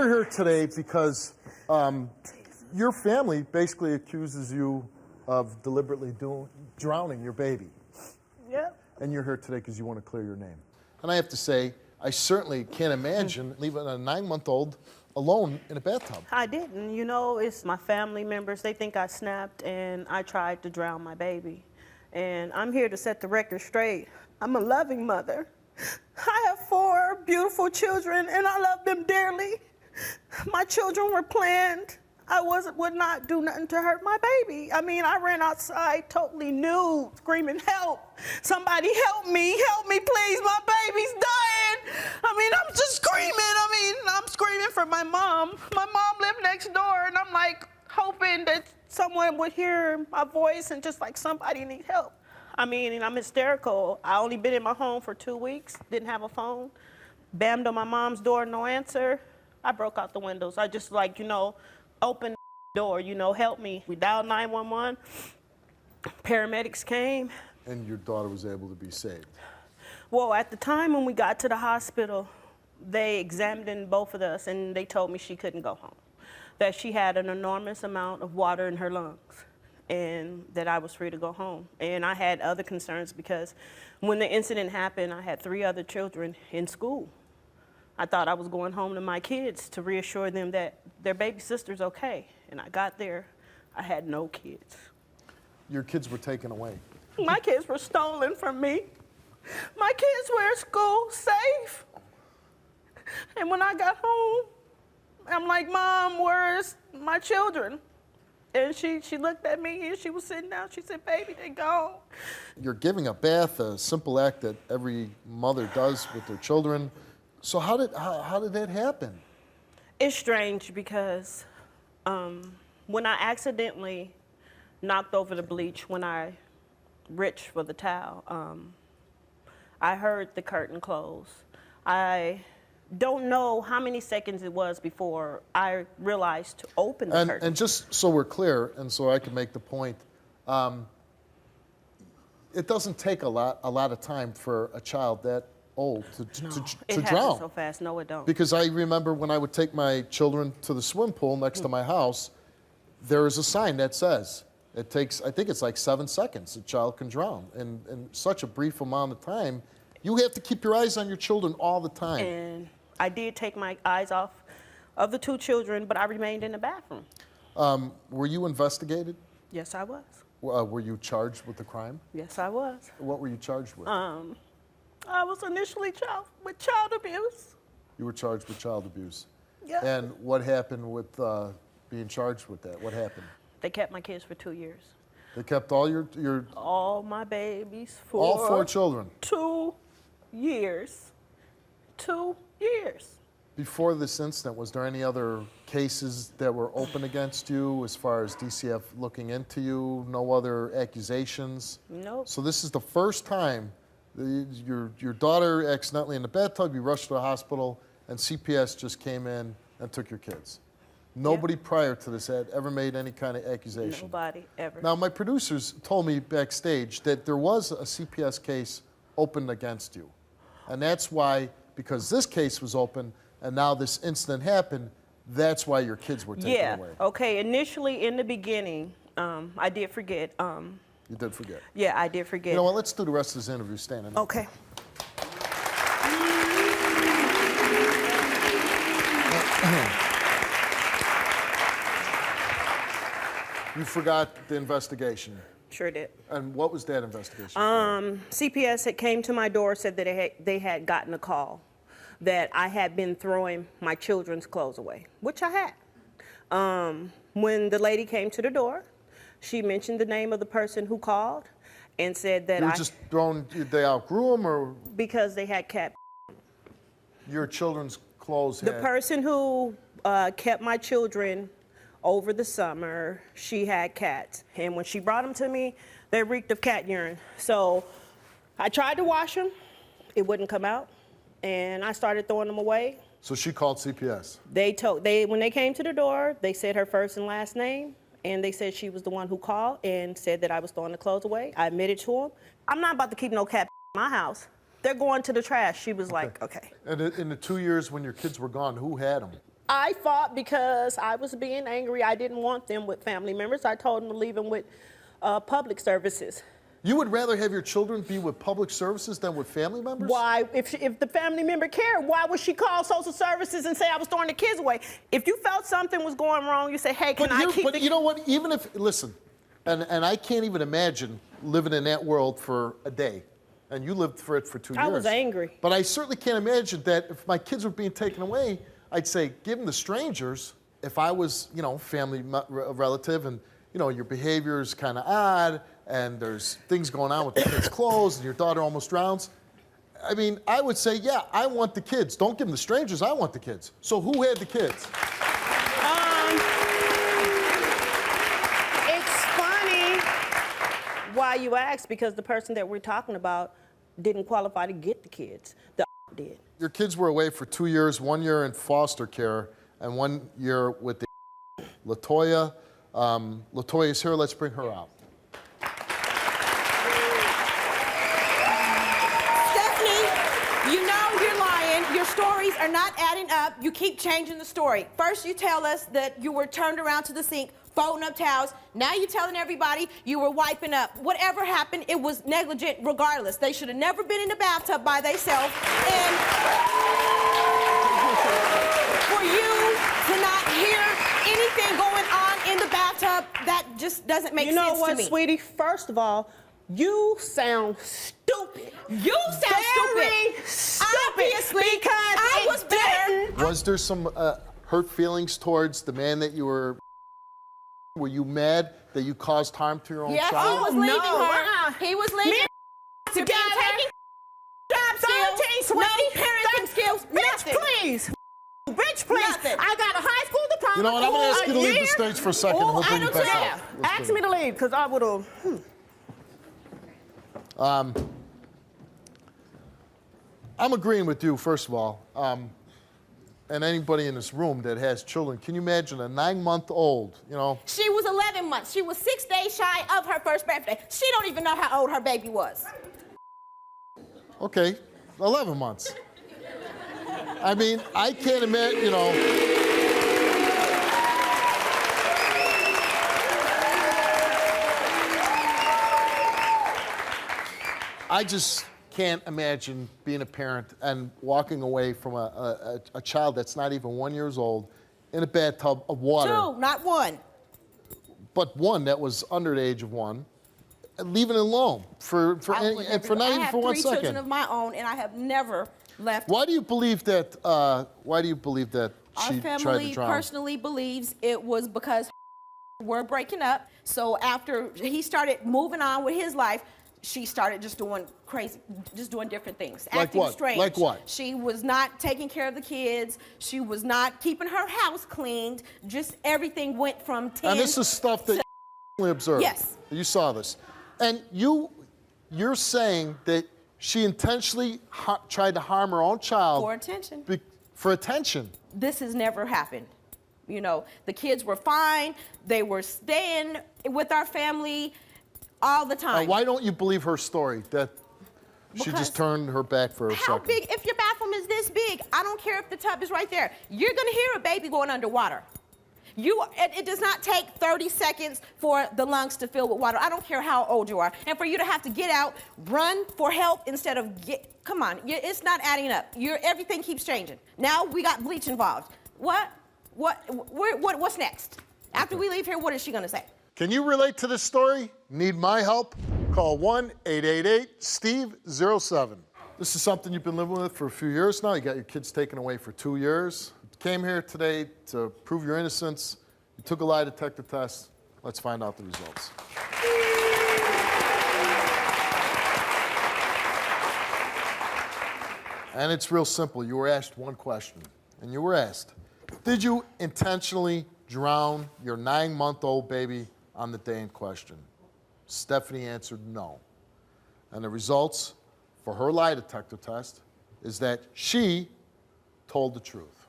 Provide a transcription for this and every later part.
you're here today because your family basically accuses you of deliberately drowning your baby. Yep. And you're here today because you want to clear your name. And I have to say, I certainly can't imagine leaving a 9-month-old alone in a bathtub. I didn't. You know, it's my family members. They think I snapped and I tried to drown my baby. And I'm here to set the record straight. I'm a loving mother. I have 4 beautiful children and I love them dearly. My children were planned. I would not do nothing to hurt my baby. I mean, I ran outside totally nude, screaming, help. Somebody help me, please, my baby's dying. I mean, I'm just screaming. I'm screaming for my mom. My mom lived next door, and I'm like hoping that someone would hear my voice and just like somebody need help. I mean, I'm hysterical. I only been in my home for 2 weeks, didn't have a phone. Bammed on my mom's door, no answer. I broke out the windows. I just like, you know, open the door, you know, help me. We dialed 911. Paramedics came. And your daughter was able to be saved. Well, at the time when we got to the hospital, they examined both of us and they told me she couldn't go home, that she had an enormous amount of water in her lungs and that I was free to go home. And I had other concerns because when the incident happened, I had 3 other children in school. I thought I was going home to my kids to reassure them that their baby sister's okay. And I got there, I had no kids. Your kids were taken away. My kids were stolen from me. My kids were at school, safe. And when I got home, I'm like, Mom, where's my children? And she looked at me and she was sitting down. She said, baby, they gone. You're giving a bath, a simple act that every mother does with their children. So how did that happen? It's strange because when I accidentally knocked over the bleach, when I reached for the towel, I heard the curtain close. I don't know how many seconds it was before I realized to open the curtain. And just so we're clear, and so I can make the point, it doesn't take a lot of time for a child that old to drown. It happens so fast. No, it don't. Because I remember when I would take my children to the swim pool next to my house, there is a sign that says, it takes, I think it's like 7 seconds, a child can drown. And in such a brief amount of time, you have to keep your eyes on your children all the time. And I did take my eyes off of the 2 children, but I remained in the bathroom. Were you investigated? Yes, I was. Were you charged with the crime? Yes, I was. What were you charged with? I was initially with child abuse. You were charged with child abuse. Yeah. And what happened with being charged with that? What happened? They kept my kids for 2 years. They kept all your all my babies for all 4 children. 2 years. 2 years. Before this incident, was there any other cases that were open against you as far as DCF looking into you? No other accusations? Nope. So this is the first time your daughter accidentally in the bathtub, you rushed to the hospital, and CPS just came in and took your kids. Nobody prior to this had ever made any kind of accusation. Nobody ever. Now, my producers told me backstage that there was a CPS case opened against you. And that's why, because this case was open and now this incident happened, that's why your kids were taken away. Yeah, okay, initially in the beginning, I did forget. You did forget? Yeah, I did forget. You know what, let's do the rest of this interview standing up. Okay. You forgot the investigation. Sure did. And what was that investigation? CPS had came to my door, said that they had gotten a call that I had been throwing my children's clothes away, which I had. When the lady came to the door, she mentioned the name of the person who called and said that you were just throwing, they outgrew them, or? Because they had cat. Your children's clothes had? The person who kept my children over the summer, she had cats. And when she brought them to me, they reeked of cat urine. So I tried to wash them. It wouldn't come out. And I started throwing them away. So she called CPS? When they came to the door, they said her first and last name. And they said she was the one who called and said that I was throwing the clothes away. I admitted to them. I'm not about to keep no cat in my house. They're going to the trash. She was like, okay. And in the 2 years when your kids were gone, who had them? I fought because I was being angry. I didn't want them with family members. I told them to leave them with public services. You would rather have your children be with public services than with family members? Why? If the family member cared, why would she call social services and say I was throwing the kids away? If you felt something was going wrong, you say, hey, can I keep the... But you know what? Even if, listen, and I can't even imagine living in that world for a day. And you lived for it for 2 years. I was angry. But I certainly can't imagine that if my kids were being taken away, I'd say, give them to strangers. If I was, you know, family relative and, you know, your behavior is kind of odd and there's things going on with the kids' clothes and your daughter almost drowns, I mean, I would say, yeah, I want the kids. Don't give them to strangers. I want the kids. So who had the kids? It's funny why you ask, because the person that we're talking about didn't qualify to get the kids. The did. Your kids were away for 2 years, 1 year in foster care and 1 year with the LaToya. LaToya's here. Let's bring her out. Stefanie, you know you're lying. Your stories are not adding up. You keep changing the story. First you tell us that you were turned around to the sink, folding up towels. Now you're telling everybody you were wiping up. Whatever happened, it was negligent regardless. They should have never been in the bathtub by themselves. And for you to not hear anything going on in the bathtub, that just doesn't make sense to me. You know what, sweetie? First of all, you sound stupid. You sound stupid. Obviously, because I was better. Was there some hurt feelings towards the man that you were? Were you mad that you caused harm to your own Yes, child? he was leaving her. Uh-uh. He was leaving Me to be taking job skills, no parenting skills, nothing. Please. Bitch, please. Nothing. I got a high school diploma. You know what? I'm going to ask you to leave the stage for a second. Oh, We'll bring I you do back too. out. Let's Ask bring me to leave, because I would have. I'm agreeing with you, first of all. And anybody in this room that has children, can you imagine a 9-month-old, you know? She was 11 months. She was 6 days shy of her first birthday. She don't even know how old her baby was. Okay, 11 months. I mean, I can't imagine, you know. I just can't imagine being a parent and walking away from a child that's not even 1 year old in a bathtub of water. 2, not 1. But one that was under the age of 1, and leaving it alone for not even for 1 second. I have 3 children of my own, and I have never left. Why do you believe that? Why do you believe that Our she tried to family drown? personally believes it was because we're breaking up. So after he started moving on with his life, she started just doing crazy, just doing different things. Like acting what? strange. Like what? She was not taking care of the kids. She was not keeping her house cleaned. Just everything went from 10. And this is stuff that you observed. Yes. You saw this. And you're saying that she intentionally tried to harm her own child. For attention. For attention. This has never happened. You know, the kids were fine. They were staying with our family all the time. Why don't you believe her story that she Because just turned her back for a How second? big, if your bathroom is this big, I don't care if the tub is right there, you're gonna hear a baby going underwater. It does not take 30 seconds for the lungs to fill with water. I don't care how old you are. And for you to have to get out, run for help instead of come on, it's not adding up. Everything keeps changing. Now we got bleach involved. What's next? After we leave here, what is she gonna say? Can you relate to this story? Need my help? Call 1-888-STEVE-07. This is something you've been living with for a few years now. You got your kids taken away for 2 years. You came here today to prove your innocence. You took a lie detector test. Let's find out the results. And it's real simple. You were asked one question, and you were asked, did you intentionally drown your 9-month-old baby on the day in question? Stefanie answered no. And the results for her lie detector test is that she told the truth.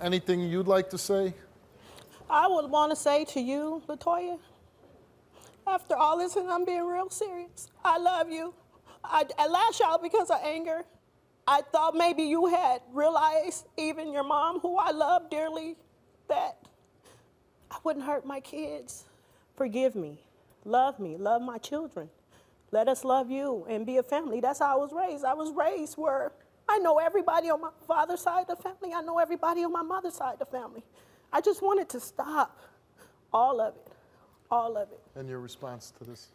anything you'd like to say? I would want to say to you, LaToya, after all this, and I'm being real serious, I love you. I lash out because of anger. I thought maybe you had realized, even your mom, who I love dearly, that I wouldn't hurt my kids. Forgive me, love my children. Let us love you and be a family. That's how I was raised. I was raised where I know everybody on my father's side of the family. I know everybody on my mother's side of the family. I just wanted to stop all of it, all of it. And your response to this?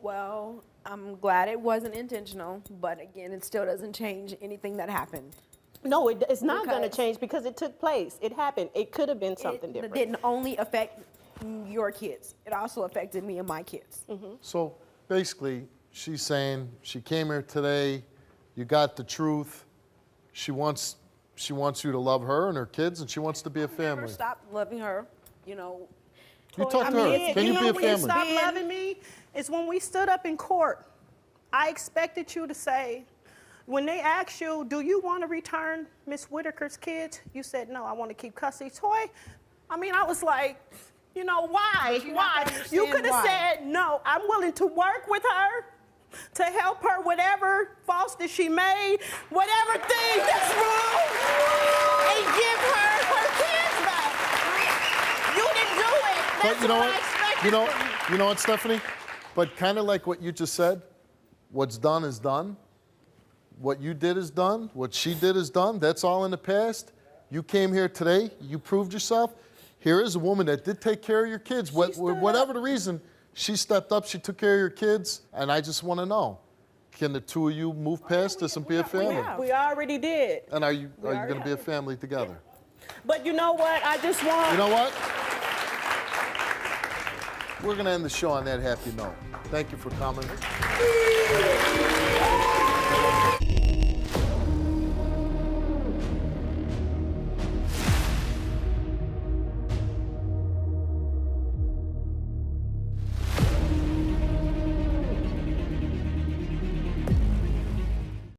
Well, I'm glad it wasn't intentional, but again, it still doesn't change anything that happened. No, it's not going to Because- change because it took place. It happened. It could have been something It different. didn't only affect your kids. It also affected me and my kids. So basically, she's saying she came here today, you got the truth, she wants you to love her and her kids, and she wants to be a Never family. stopped loving her, you know. You talk to her. Can you know be a when you family? stopped loving me? It's when we stood up in court. I expected you to say, when they asked you, do you want to return Miss Whitaker's kids? You said, no, I want to keep custody. Toy, I mean, I was like, you know, why? you Why? have to You understand could have why. said, no, I'm willing to work with her to help her whatever faults that she made, whatever thing that's wrong, and give her kids back. You didn't do it. That's But you know what I what? expected You know, from you. you know what, Stephanie? But kind of like what you just said, what's done is done. What you did is done. What she did is done. That's all in the past. You came here today. You proved yourself. Here is a woman that did take care of your kids. Whatever the reason, she stepped up. She took care of your kids. And I just want to know, can the two of you move past this and be a family? We already did. And are you already going to be a have. family together? But you know what? I just want. You know what? We're going to end the show on that happy note. Thank you for coming.